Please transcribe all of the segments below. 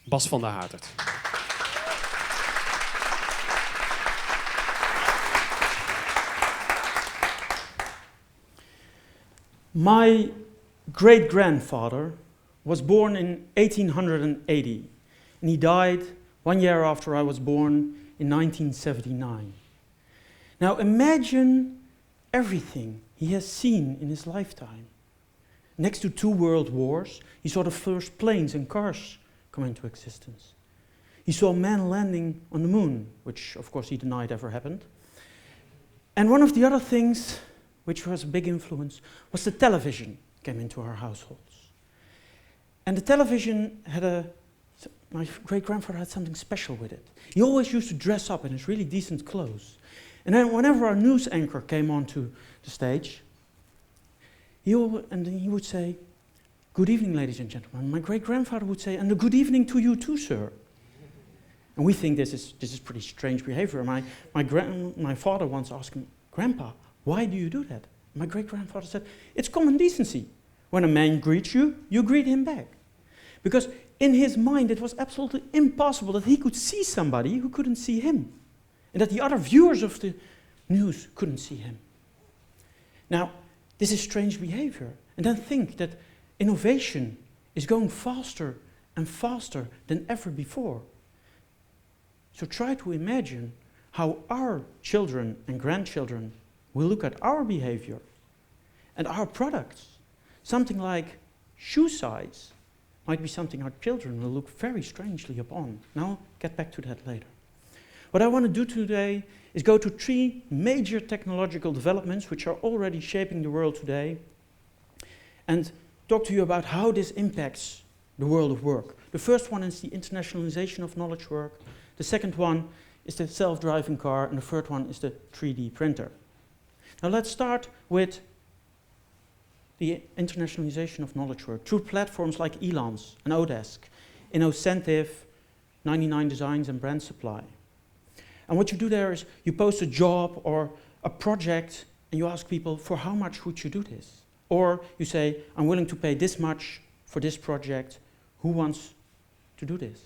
Bas van der Haterd. My great-grandfather was born in 1880, and he died 1 year after I was born in 1979. Now imagine everything he has seen in his lifetime. Next to 2 world wars, he saw the first planes and cars come into existence. He saw man landing on the moon, which of course he denied ever happened. And one of the other things which was a big influence was the television came into our households. And the television had my great-grandfather had something special with it. He always used to dress up in his really decent clothes. And then whenever our news anchor came onto the stage, he would say, "Good evening, ladies and gentlemen." My great-grandfather would say, "And a good evening to you too, sir." And we think this is pretty strange behavior. My father once asked him, "Grandpa, why do you do that?" My great-grandfather said, "It's common decency. When a man greets you, you greet him back." Because in his mind, it was absolutely impossible that he could see somebody who couldn't see him, and that the other viewers of the news couldn't see him. Now, this is strange behavior. And then think that innovation is going faster and faster than ever before. So try to imagine how our children and grandchildren will look at our behavior and our products. Something like shoe size might be something our children will look very strangely upon. Now, I'll get back to that later. What I want to do today is go to 3 major technological developments which are already shaping the world today, and talk to you about how this impacts the world of work. The first one is the internationalization of knowledge work. The second one is the self-driving car, and the third one is the 3D printer. Now let's start with the internationalization of knowledge work through platforms like Elance and Odesk, Innocentive, 99 Designs and Brand Supply. And what you do there is you post a job or a project and you ask people, for how much would you do this? Or you say, I'm willing to pay this much for this project. Who wants to do this?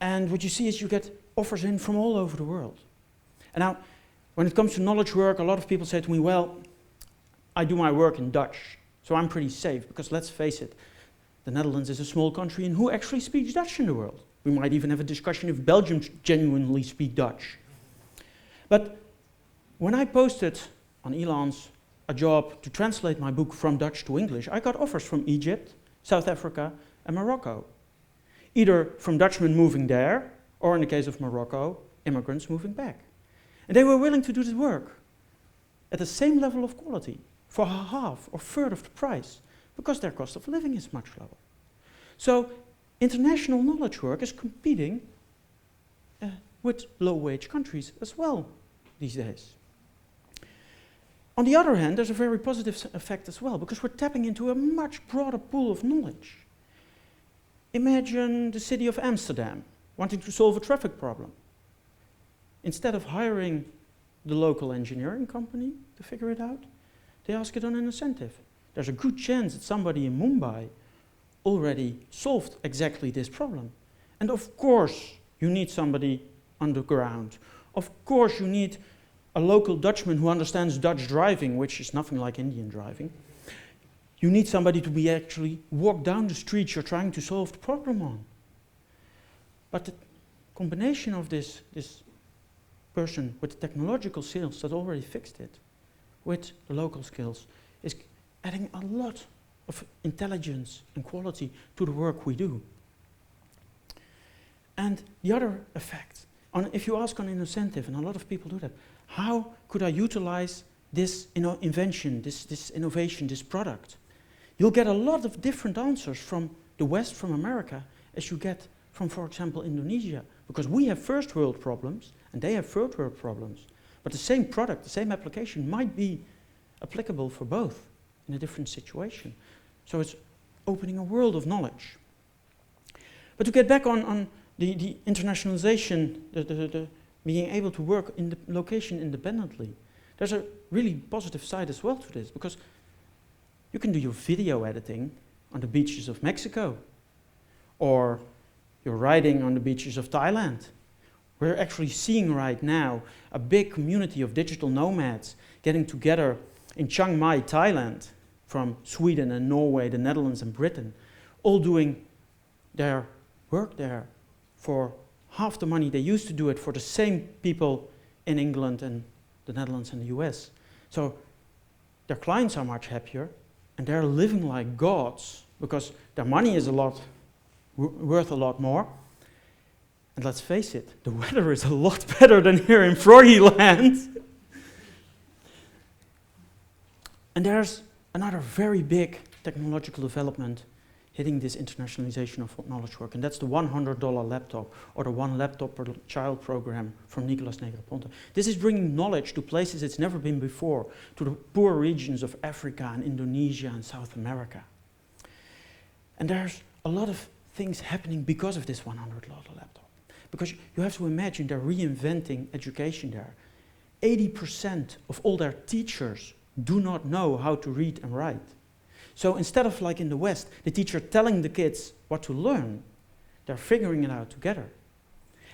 And what you see is you get offers in from all over the world. And now, when it comes to knowledge work, a lot of people say to me, well, I do my work in Dutch, so I'm pretty safe, because let's face it, the Netherlands is a small country, and who actually speaks Dutch in the world? We might even have a discussion if Belgium genuinely speak Dutch. But when I posted on Elance a job to translate my book from Dutch to English, I got offers from Egypt, South Africa, and Morocco. Either from Dutchmen moving there, or in the case of Morocco, immigrants moving back. And they were willing to do this work at the same level of quality, for half or third of the price, because their cost of living is much lower. So international knowledge work is competing with low-wage countries as well these days. On the other hand, there's a very positive effect as well, because we're tapping into a much broader pool of knowledge. Imagine the city of Amsterdam wanting to solve a traffic problem. Instead of hiring the local engineering company to figure it out, they ask it on an incentive. There's a good chance that somebody in Mumbai already solved exactly this problem. And of course, you need somebody on the ground. Of course, you need a local Dutchman who understands Dutch driving, which is nothing like Indian driving. You need somebody to be actually walk down the street you're trying to solve the problem on. But the combination of this person with the technological skills that already fixed it, with the local skills, is adding a lot of intelligence and quality to the work we do. And the other effect, if you ask on incentive, and a lot of people do that, how could I utilize this invention, this innovation, this product? You'll get a lot of different answers from the West, from America, as you get from, for example, Indonesia, because we have first world problems and they have third world problems. But the same product, the same application might be applicable for both in a different situation. So it's opening a world of knowledge. But to get back on the internationalization, the being able to work in the location independently, there's a really positive side as well to this, because you can do your video editing on the beaches of Mexico, or you're riding on the beaches of Thailand. We're actually seeing right now a big community of digital nomads getting together in Chiang Mai, Thailand, from Sweden and Norway, the Netherlands and Britain, all doing their work there for half the money they used to do it for the same people in England and the Netherlands and the US. So their clients are much happier and they're living like gods because their money is worth a lot more. And let's face it, the weather is a lot better than here in Froggy Land. And there's another very big technological development hitting this internationalization of knowledge work, and that's the $100 laptop, or the One Laptop Per Child program from Nicolas Negroponte. This is bringing knowledge to places it's never been before, to the poor regions of Africa and Indonesia and South America. And there's a lot of things happening because of this $100 laptop. Because you have to imagine they're reinventing education there. 80% of all their teachers do not know how to read and write. So instead of like in the West, the teacher telling the kids what to learn, they're figuring it out together.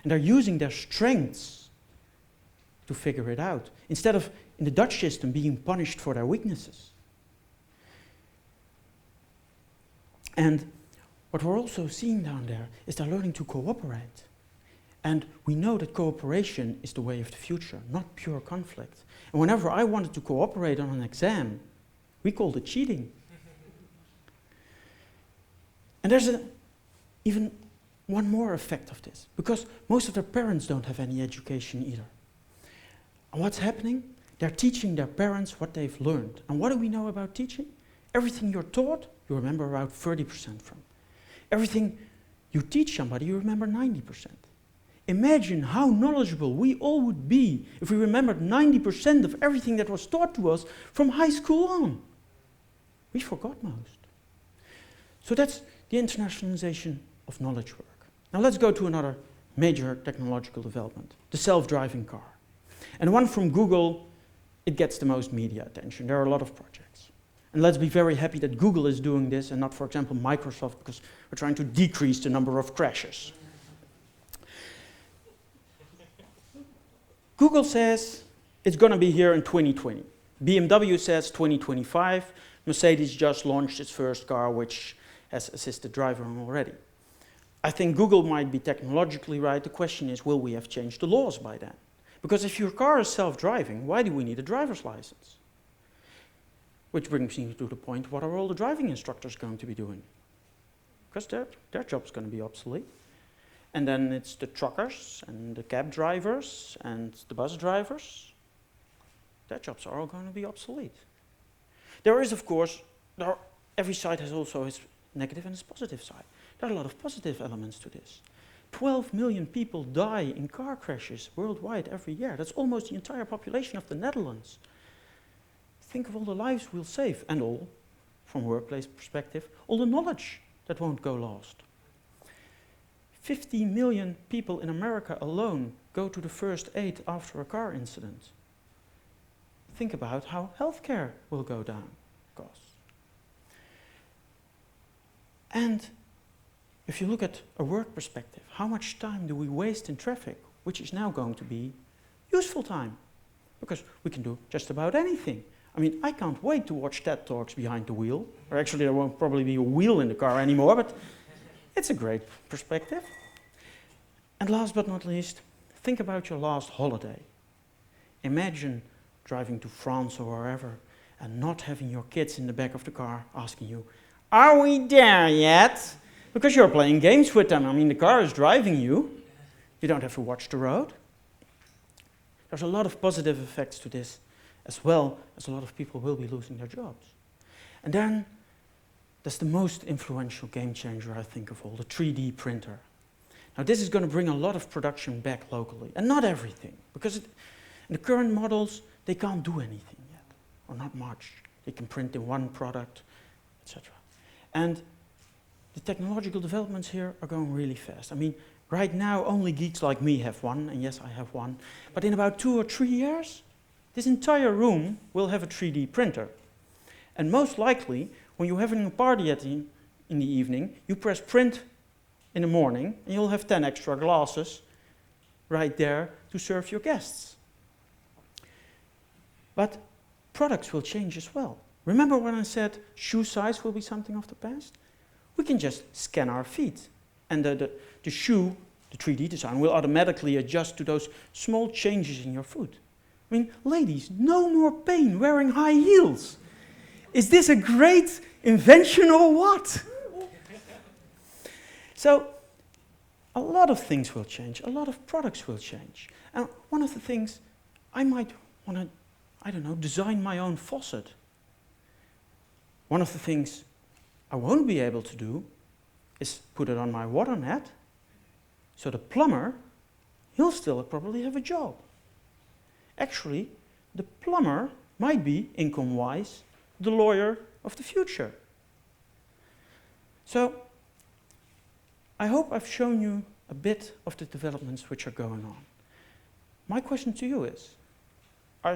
And they're using their strengths to figure it out, instead of in the Dutch system being punished for their weaknesses. And what we're also seeing down there is they're learning to cooperate. And we know that cooperation is the way of the future, not pure conflict. And whenever I wanted to cooperate on an exam, we called it cheating. And there's even one more effect of this, because most of their parents don't have any education either. And what's happening? They're teaching their parents what they've learned. And what do we know about teaching? Everything you're taught, you remember about 30% from. Everything you teach somebody, you remember 90%. Imagine how knowledgeable we all would be if we remembered 90% of everything that was taught to us from high school on. We forgot most. So that's the internationalization of knowledge work. Now let's go to another major technological development, the self-driving car. And one from Google, it gets the most media attention. There are a lot of projects. And let's be very happy that Google is doing this and not, for example, Microsoft, because we're trying to decrease the number of crashes. Google says it's going to be here in 2020. BMW says 2025. Mercedes just launched its first car, which has assisted driving already. I think Google might be technologically right. The question is, will we have changed the laws by then? Because if your car is self-driving, why do we need a driver's license? Which brings me to the point, what are all the driving instructors going to be doing? Because their job's going to be obsolete. And then it's the truckers and the cab drivers and the bus drivers. Their jobs are all going to be obsolete. There is, of course, every side has also its negative and its positive side. There are a lot of positive elements to this. 12 million people die in car crashes worldwide every year. That's almost the entire population of the Netherlands. Think of all the lives we'll save, and all, from a workplace perspective, all the knowledge that won't go lost. 50 million people in America alone go to the first aid after a car incident. Think about how healthcare will go down costs. And if you look at a work perspective, how much time do we waste in traffic, which is now going to be useful time? Because we can do just about anything. I mean, I can't wait to watch TEDxTalks behind the wheel. Or actually, there won't probably be a wheel in the car anymore, but it's a great perspective. And last but not least, think about your last holiday. Imagine driving to France or wherever and not having your kids in the back of the car asking you, "Are we there yet?" Because you're playing games with them. I mean, the car is driving you. You don't have to watch the road. There's a lot of positive effects to this, as well as a lot of people will be losing their jobs. And then there's the most influential game changer, I think, of all, the 3D printer. Now, this is going to bring a lot of production back locally, and not everything, because in the current models, they can't do anything yet, or not much. They can print in one product, etc. And the technological developments here are going really fast. I mean, right now, only geeks like me have one, and yes, I have one. But in about 2 or 3 years, this entire room will have a 3D printer. And most likely, when you're having a party in the evening, you press print in the morning, and you'll have 10 extra glasses right there to serve your guests. But products will change as well. Remember when I said shoe size will be something of the past? We can just scan our feet, and the shoe, the 3D design, will automatically adjust to those small changes in your foot. I mean, ladies, no more pain wearing high heels. Is this a great invention or what? So, a lot of things will change, a lot of products will change. And one of the things, I might want to, I don't know, design my own faucet. One of the things I won't be able to do is put it on my water net, so the plumber, he'll still probably have a job. Actually, the plumber might be, income-wise, the lawyer of the future. So, I hope I've shown you a bit of the developments which are going on. My question to you is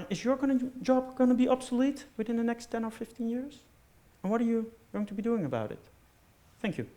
your job going to be obsolete within the next 10 or 15 years? And what are you going to be doing about it? Thank you.